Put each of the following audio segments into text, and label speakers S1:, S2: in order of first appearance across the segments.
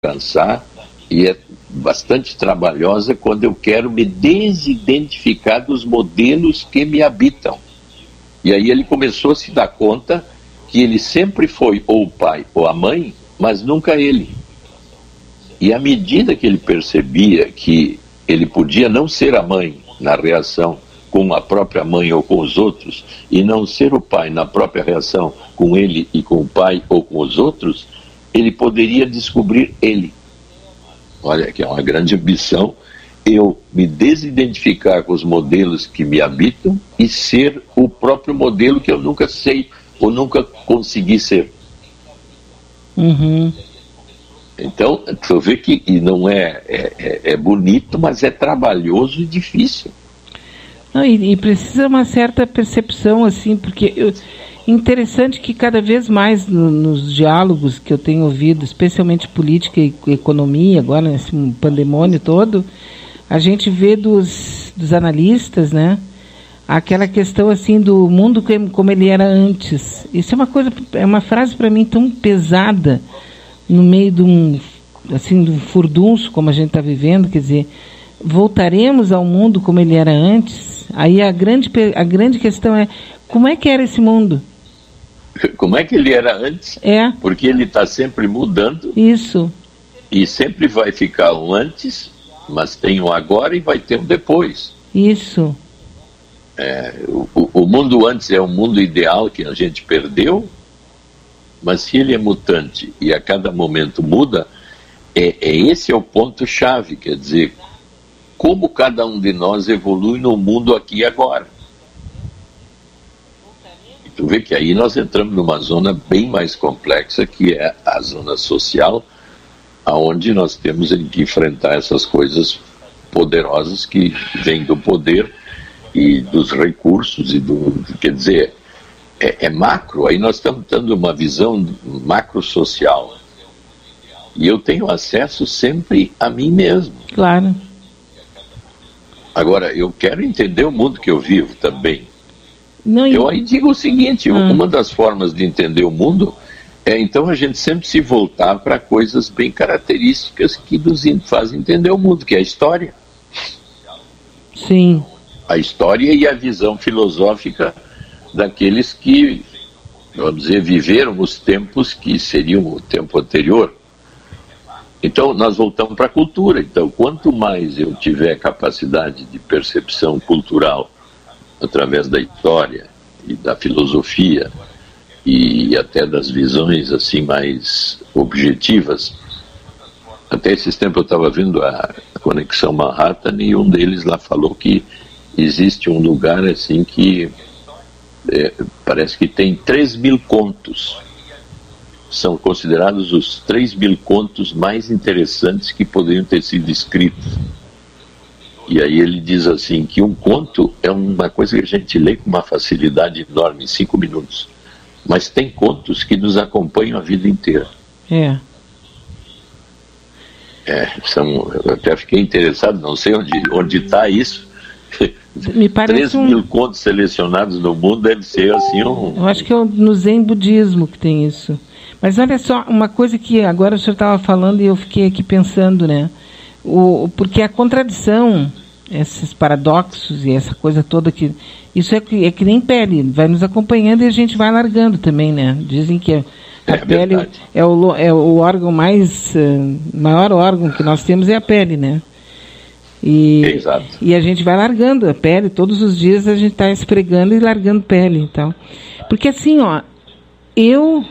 S1: alcançar, e é bastante trabalhosa quando eu quero me desidentificar dos modelos que me habitam. E aí ele começou a se dar conta que ele sempre foi ou o pai ou a mãe, mas nunca ele. E à medida que ele percebia que ele podia não ser a mãe na reação com a própria mãe ou com os outros, e não ser o pai na própria reação com ele e com o pai ou com os outros, ele poderia descobrir ele. Olha, que é uma grande ambição, eu me desidentificar com os modelos que me habitam e ser o próprio modelo que eu nunca sei ou nunca consegui ser.
S2: Uhum.
S1: Então, tu vê que não é bonito, mas é trabalhoso e difícil.
S2: Não, e precisa uma certa percepção, assim, porque interessante que cada vez mais nos diálogos que eu tenho ouvido, especialmente política e economia, agora nesse pandemônio todo, a gente vê dos analistas, né, aquela questão assim do mundo como ele era antes. Isso é uma frase para mim tão pesada no meio de um furdunço como a gente está vivendo, quer dizer, voltaremos ao mundo como ele era antes? Aí a grande questão é, como é que era esse mundo?
S1: Como é que ele era antes? Porque ele está sempre mudando.
S2: Isso.
S1: E sempre vai ficar um antes, mas tem um agora e vai ter um depois.
S2: Isso.
S1: O mundo antes é um mundo ideal que a gente perdeu, mas se ele é mutante e a cada momento muda, esse é o ponto-chave, quer dizer, como cada um de nós evolui no mundo aqui e agora. E tu vê que aí nós entramos numa zona bem mais complexa, que é a zona social, aonde nós temos que enfrentar essas coisas poderosas que vêm do poder e dos recursos, quer dizer, é macro. Aí nós estamos dando uma visão macro-social. E eu tenho acesso sempre a mim mesmo.
S2: Claro.
S1: Agora, eu quero entender o mundo que eu vivo também.
S2: Não,
S1: eu aí digo o seguinte, uma das formas de entender o mundo é, então, a gente sempre se voltar para coisas bem características que nos fazem entender o mundo, que é a história.
S2: Sim.
S1: A história e a visão filosófica daqueles que, vamos dizer, viveram os tempos que seriam o tempo anterior. Então, nós voltamos para a cultura. Então, quanto mais eu tiver capacidade de percepção cultural através da história e da filosofia e até das visões assim mais objetivas, até esses tempos eu estava vendo a Conexão Manhattan e um deles lá falou que existe um lugar assim que parece que tem 3.000 contos. São considerados os 3.000 contos mais interessantes que poderiam ter sido escritos. E aí ele diz assim, que um conto é uma coisa que a gente lê com uma facilidade enorme, em 5 minutos. Mas tem contos que nos acompanham a vida inteira. Eu até fiquei interessado, não sei onde está isso.
S2: Me parece
S1: 3.000 contos selecionados no mundo deve ser assim
S2: Eu acho que é no Zen budismo que tem isso. Mas olha só, uma coisa que agora o senhor estava falando e eu fiquei aqui pensando, né? Porque a contradição, esses paradoxos e essa coisa toda, isso é que nem pele, vai nos acompanhando e a gente vai largando também, né? Dizem que a pele é o órgão maior órgão que nós temos é a pele, né?
S1: Exato.
S2: E a gente vai largando a pele, todos os dias a gente está esfregando e largando pele e tal. Porque assim, ó, eu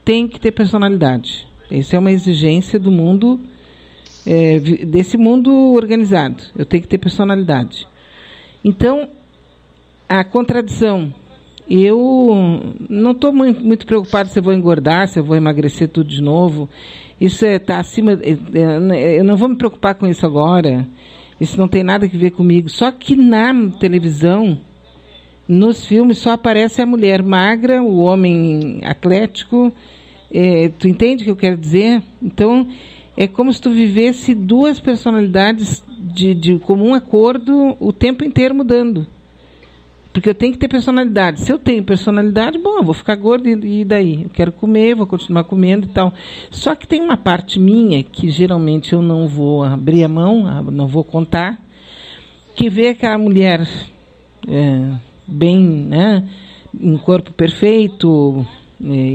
S2: tenho que ter personalidade. Essa é uma exigência do mundo, desse mundo organizado. Eu tenho que ter personalidade. Então, a contradição. Eu não estou muito preocupado se eu vou engordar, se eu vou emagrecer tudo de novo. Isso está acima. Eu não vou me preocupar com isso agora. Isso não tem nada a ver comigo. Só que na televisão, nos filmes, só aparece a mulher magra, o homem atlético. Tu entende o que eu quero dizer? Então, é como se tu vivesse duas personalidades de comum acordo o tempo inteiro mudando. Porque eu tenho que ter personalidade. Se eu tenho personalidade, bom, eu vou ficar gorda e daí? Eu quero comer, vou continuar comendo e tal. Só que tem uma parte minha que geralmente eu não vou abrir a mão, não vou contar, que vê aquela mulher bem, né, um corpo perfeito,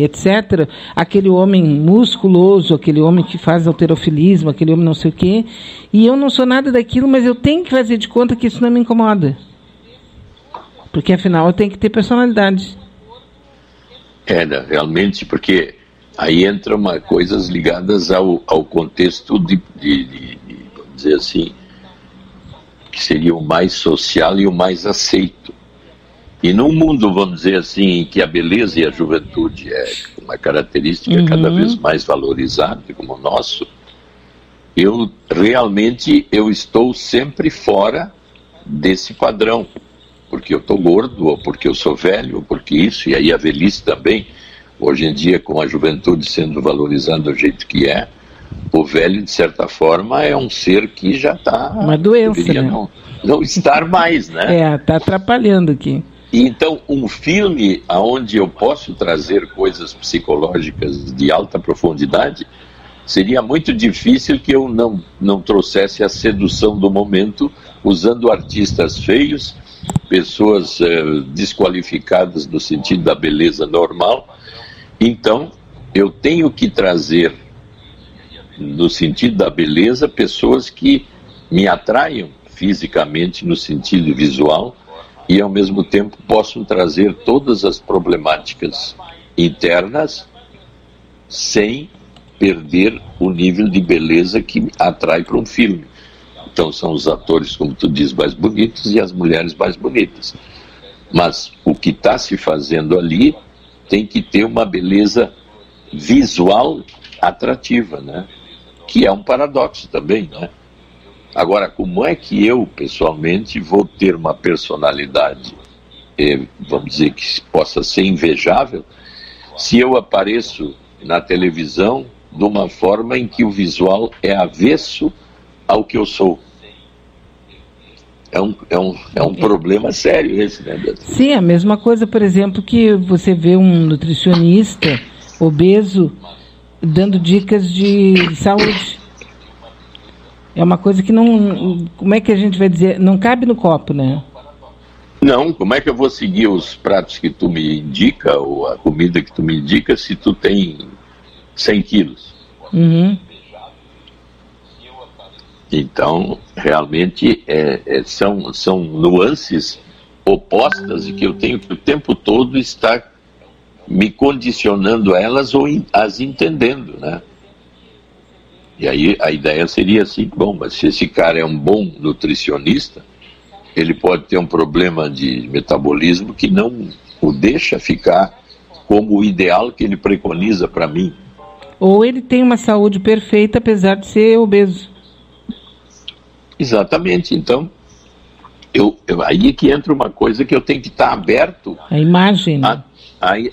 S2: etc. Aquele homem musculoso, aquele homem que faz halterofilismo, aquele homem não sei o quê. E eu não sou nada daquilo, mas eu tenho que fazer de conta que isso não me incomoda. Porque, afinal, eu tenho que ter personalidade.
S1: Realmente, porque aí entram coisas ligadas ao contexto de, vamos dizer assim, que seria o mais social e o mais aceito. E num mundo, vamos dizer assim, em que a beleza e a juventude é uma característica cada vez mais valorizada, como o nosso, eu estou sempre fora desse padrão. Porque eu estou gordo, ou porque eu sou velho, ou porque isso, e aí a velhice também, hoje em dia, com a juventude sendo valorizada do jeito que é, o velho, de certa forma, é um ser que já está...
S2: Uma doença, né?
S1: Não estar mais, né?
S2: Está atrapalhando aqui.
S1: E então, um filme onde eu posso trazer coisas psicológicas de alta profundidade, seria muito difícil que eu não trouxesse a sedução do momento, usando artistas feios, pessoas desqualificadas no sentido da beleza normal. Então, eu tenho que trazer, no sentido da beleza, pessoas que me atraiam fisicamente, no sentido visual, e ao mesmo tempo possam trazer todas as problemáticas internas sem perder o nível de beleza que atrai para um filme. Então são os atores, como tu diz, mais bonitos e as mulheres mais bonitas. Mas o que está se fazendo ali tem que ter uma beleza visual atrativa, né? Que é um paradoxo também, né? Agora, como é que eu, pessoalmente, vou ter uma personalidade, vamos dizer, que possa ser invejável, se eu apareço na televisão de uma forma em que o visual é avesso ao que eu sou? É um problema sério esse, né, Beatriz?
S2: Sim, a mesma coisa, por exemplo, que você vê um nutricionista obeso dando dicas de saúde. É uma coisa que não... Como é que a gente vai dizer? Não cabe no copo, né?
S1: Não, como é que eu vou seguir os pratos que tu me indica, ou a comida que tu me indica, se tu tem 100 quilos? Então, realmente, são nuances opostas e que eu tenho que o tempo todo estar me condicionando a elas ou as entendendo, né? E aí a ideia seria assim, bom, mas se esse cara é um bom nutricionista, ele pode ter um problema de metabolismo que não o deixa ficar como o ideal que ele preconiza para mim.
S2: Ou ele tem uma saúde perfeita, apesar de ser obeso.
S1: Exatamente, então, aí é que entra uma coisa que eu tenho que estar aberto
S2: a imagem, né?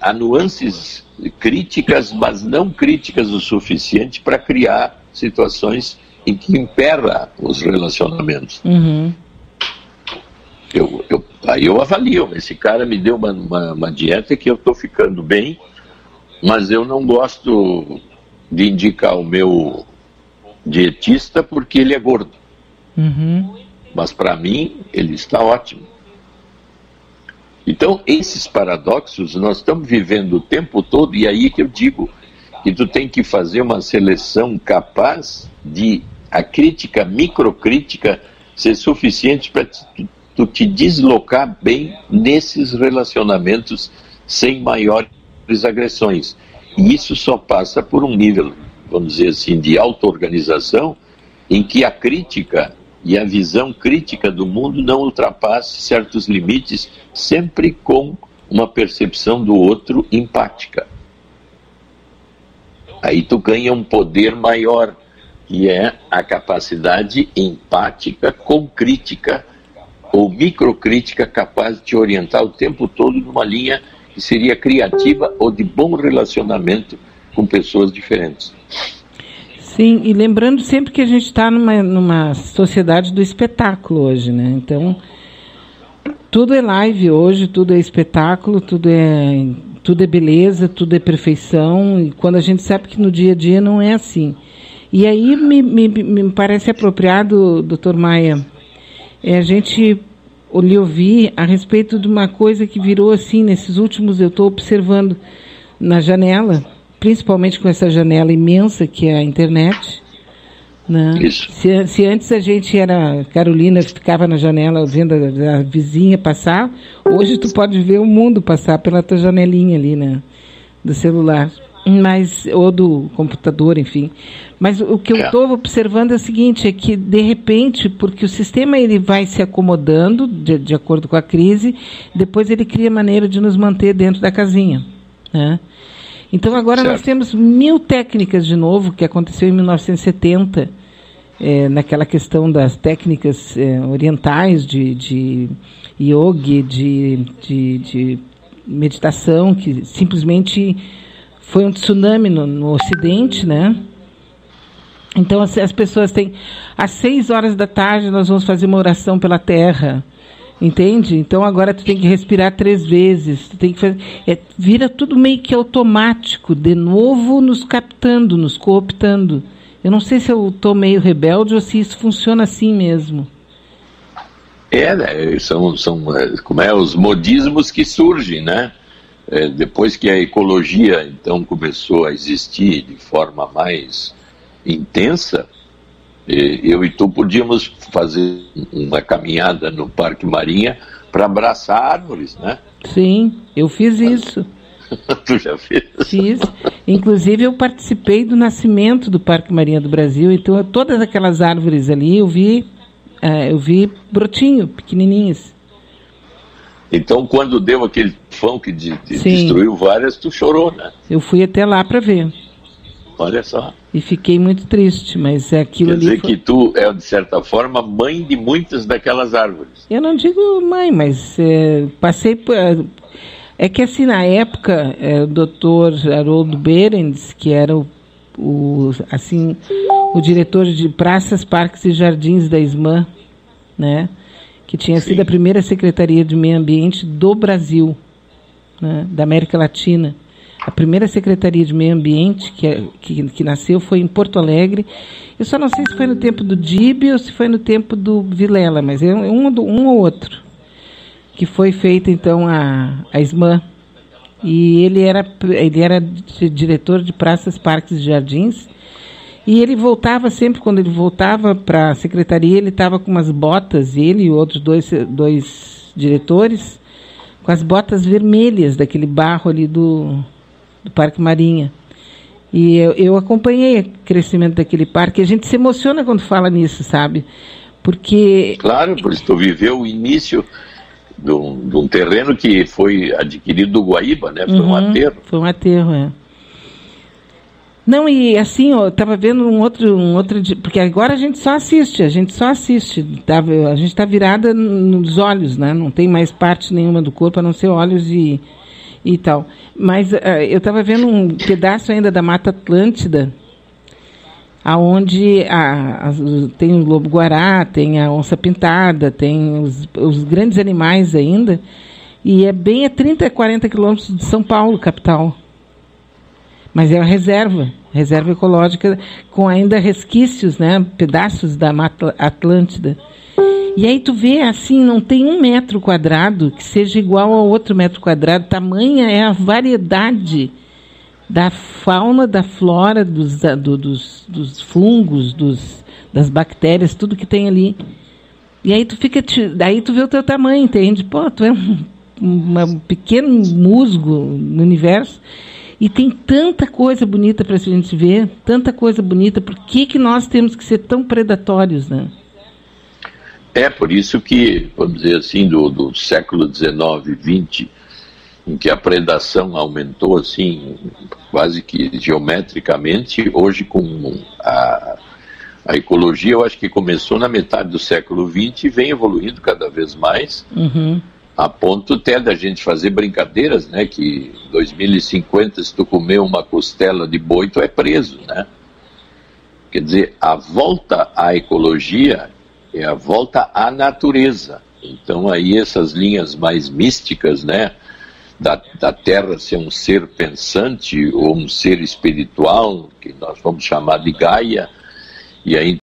S1: a nuances críticas, mas não críticas o suficiente para criar situações em que impera os relacionamentos. Aí eu avalio, esse cara me deu uma dieta que eu estou ficando bem, mas eu não gosto de indicar o meu dietista porque ele é gordo. Mas para mim ele está ótimo. Então esses paradoxos nós estamos vivendo o tempo todo, e aí que eu digo que tu tem que fazer uma seleção capaz de a crítica, microcrítica, ser suficiente para tu te deslocar bem nesses relacionamentos sem maiores agressões. E isso só passa por um nível, vamos dizer assim, de auto-organização, em que a crítica e a visão crítica do mundo não ultrapasse certos limites, sempre com uma percepção do outro empática. Aí tu ganha um poder maior, que é a capacidade empática com crítica, ou microcrítica, capaz de te orientar o tempo todo numa linha que seria criativa ou de bom relacionamento com pessoas diferentes.
S2: Sim, e lembrando sempre que a gente está numa sociedade do espetáculo hoje, né? Então, Tudo é live hoje, tudo é espetáculo, tudo é beleza, tudo é perfeição, e quando a gente sabe que no dia a dia não é assim. E aí me parece apropriado, doutor Maia, a gente lhe ouvir a respeito de uma coisa que virou assim, nesses últimos, eu estou observando na janela, principalmente com essa janela imensa que é a internet, né?
S1: Isso.
S2: Se antes a gente Carolina ficava na janela vendo a vizinha passar, hoje tu pode ver o mundo passar pela tua janelinha ali, né? Do celular, ou do computador, enfim. Mas o que eu estou observando é o seguinte, é que de repente, porque o sistema ele vai se acomodando de acordo com a crise, depois ele cria maneira de nos manter dentro da casinha, né? Então agora nós temos 1000 técnicas de novo, que aconteceu em 1970, naquela questão das técnicas orientais de yoga, de meditação, que simplesmente foi um tsunami no Ocidente, né? Então as pessoas têm, às 6 horas da tarde nós vamos fazer uma oração pela Terra, entende? Então agora tu tem que respirar 3 vezes, tu tem que fazer, vira tudo meio que automático, de novo nos captando, nos cooptando. Eu não sei se eu estou meio rebelde ou se isso funciona assim mesmo.
S1: São os modismos que surgem, né? Depois que a ecologia então começou a existir de forma mais intensa, eu e tu podíamos fazer uma caminhada no Parque Marinha para abraçar árvores, né?
S2: Sim, eu fiz isso.
S1: Tu já fez?
S2: Fiz. Inclusive eu participei do nascimento do Parque Marinha do Brasil, então todas aquelas árvores ali eu vi brotinho, pequenininhos.
S1: Então quando deu aquele tufão que destruiu várias, tu chorou, né?
S2: Eu fui até lá para ver.
S1: Olha só.
S2: E fiquei muito triste, mas aquilo ali...
S1: Quer dizer que tu de certa forma, mãe de muitas daquelas árvores.
S2: Eu não digo mãe, mas passei por... É que assim, na época, o doutor Haroldo Behrens, que era o diretor de praças, parques e jardins da ISMAN, né? Que tinha sido a primeira Secretaria de Meio Ambiente do Brasil, né? Da América Latina. A primeira Secretaria de Meio Ambiente que nasceu foi em Porto Alegre. Eu só não sei se foi no tempo do Dib ou se foi no tempo do Vilela, mas é um ou outro. Que foi feita então a ISMAN. E ele era diretor de praças, parques e jardins. E ele voltava sempre, quando ele voltava para a secretaria, ele estava com umas botas, ele e outros dois diretores, com as botas vermelhas daquele barro ali do Parque Marinha. E eu acompanhei o crescimento daquele parque. A gente se emociona quando fala nisso, sabe? Porque... Claro,
S1: por isso tu viveu o início de um terreno que foi adquirido do Guaíba, né? Foi um aterro.
S2: Foi um aterro, Não, e assim, eu estava vendo um outro, porque agora a gente só assiste, a gente está virada nos olhos, né? Não tem mais parte nenhuma do corpo, a não ser olhos e tal. Mas eu estava vendo um pedaço ainda da Mata Atlântida, aonde tem o lobo-guará, tem a onça-pintada, tem os grandes animais ainda, e é bem a 30, 40 quilômetros de São Paulo, capital. Mas é uma reserva ecológica, com ainda resquícios, né, pedaços da Mata Atlântida. E aí tu vê, assim, não tem 1 metro quadrado que seja igual a outro metro quadrado. Tamanha é a variedade da fauna, da flora, dos fungos, das bactérias, tudo que tem ali. E aí daí tu vê o teu tamanho, entende? Pô, tu é um pequeno musgo no universo. E tem tanta coisa bonita para a gente ver, tanta coisa bonita. Por que nós temos que ser tão predatórios, né?
S1: Por isso que, vamos dizer assim, do século XIX e XX, em que a predação aumentou assim, quase que geometricamente, hoje com a ecologia, eu acho que começou na metade do século XX e vem evoluindo cada vez mais. A ponto até da gente fazer brincadeiras, né? Que em 2050, se tu comer uma costela de boi, tu é preso, né? Quer dizer, a volta à ecologia é a volta à natureza. Então aí essas linhas mais místicas, né, da Terra ser um ser pensante ou um ser espiritual, que nós vamos chamar de Gaia, e aí